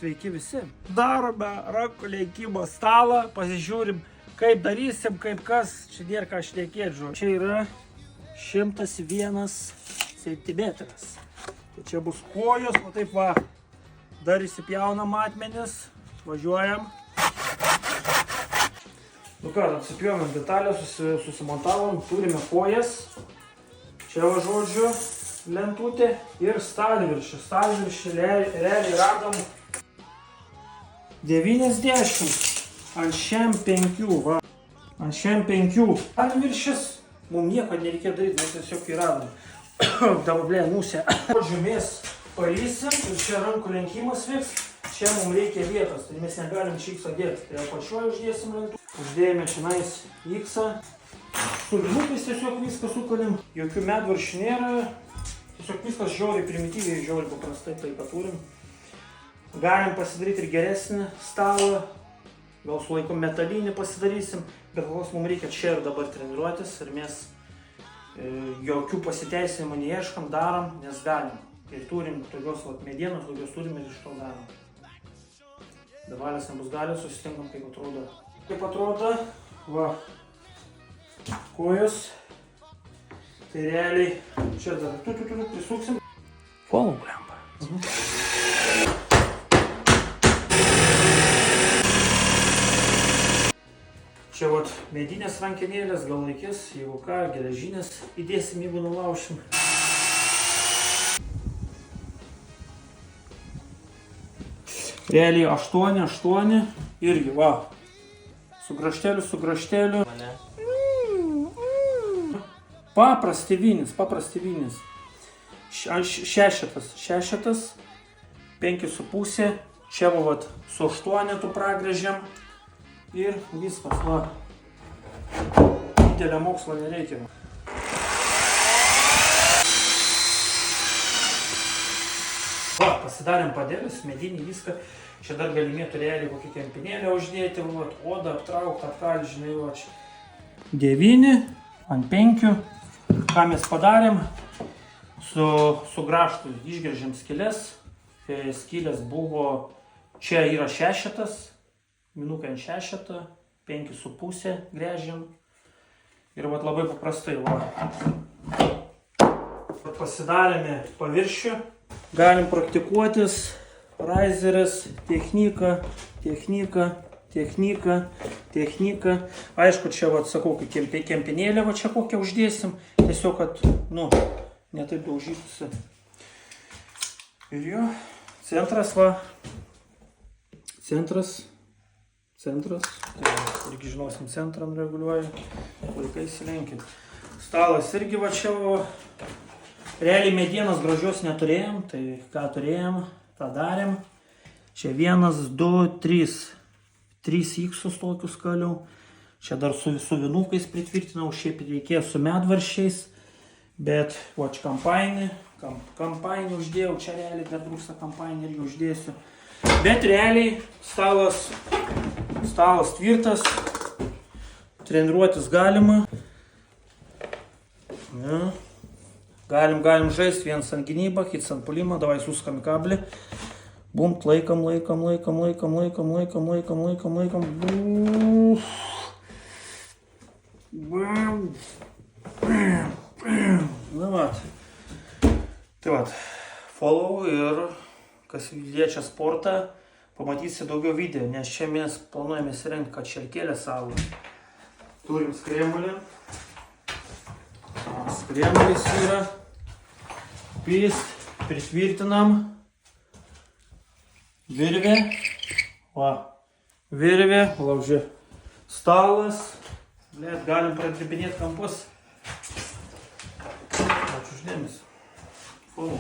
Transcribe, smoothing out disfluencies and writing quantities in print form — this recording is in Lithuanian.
Sveiki visi. Darome rankų lenkimo stalą, pasižiūrim, kaip darysim, kaip kas, čia nėra ką šnekėti, žodžiu. Čia yra 101 centimetras. Tai čia bus kojos, o taip va, dar įsipjaunam atmenis, važiuojam. Nu ką, apsipjomėm detalę, susimontavom, turime kojas. Čia va žodžiu, lentutė ir stalviršį. Stalviršį realiai radom 90 ant šiam 5, va. Ant šiam 5 stalviršis, mums nieko nereikia daryti, mes tiesiog jį radom. Dabar blė, musė. Žodžiu, mes parysim ir čia rankų lenkimas vyks. Čia mums reikia vietos, tai mes negalim čia X dėti. Tai apačiuoju uždėsim lentų. Uždėjome čionais X. Su vinukais tiesiog viską sukalėm. Jokių medvaršių nėra. Tiesiog viskas žiauriai primityviai, žiauriai paprastai tai turim. Galim pasidaryti ir geresnį stalą. Gal su laiku metalinį pasidarysim. Bet kokios mums reikia čia ir dabar treniruotis. Ir mes jokių pasiteisinimų neieškam, darom, nes galim. Ir turim tokios medienos, tokios turim ir iš to darom. Davalės nebus galės, susitinkam kaip atrodo. Kaip atrodo, va, kojos. Tai realiai, čia dar prisuksim. Follow, blemba. Čia vat medinės rankenėlės, gal reikės, jeigu ką, geležinės įdėsim, jeigu nulaušim. Realiai 8 irgi, va, su grašteliu. Paprasti vinis. Šešetas, 5,5, čia vat su 8 pragrėžiam ir viskas, va. Didelio mokslo nereikia. Va, pasidarėm padėlius, medinį viską. Čia dar galimėtų realiai kokį kempinėlę uždėti, va, odą aptraukti, apkalti, žinai, va čia. 9 ant 5. Ką mes padarėm? Su graštu išgrėžėm skylės. Skylės buvo, čia yra 6, minukai ant 6, 5,5 grėžėm. Ir va labai paprastai, va. Pasidarėme paviršių. Galim praktikuotis, raizeris, technika. Aišku, čia, vat, sakau, kai kempinėlę, va čia kokią uždėsim, tiesiog, kad, nu, netaip daužytųsi. Ir jo, centras, va, centras, irgi žinosim, centrą reguliuoja, vaikai įsilenkit. Stalas irgi, va čia, va. Realiai medienos gražios neturėjom, tai ką turėjom, tą darėm. Čia 1, 2, 3. 3 X tokius kaliau. Čia dar su vinukais pritvirtinau, šiaip reikėjo su medvaršiais. Bet, va čia kampainį uždėjau, čia realiai dar trūksta kampainį irgi uždėsiu. Bet realiai stalas tvirtas, treniruotis galima. Ja. Galim žaisti, vienas ant gynybą, kitas ant pulimą, davai suskam į kablį. Bumt, laikam. Na vat. Tai vat, follow ir kas liečia sportą, pamatysi daugiau video, nes čia mes planuojame įsirengti kačerkėlę savo. Turim skrėmulį. Skrėmulis yra. Pritvirtinam. Virvė, laužė stalas. Net galim pradribinėti kampus. Ačiū už dėmesį. Follow.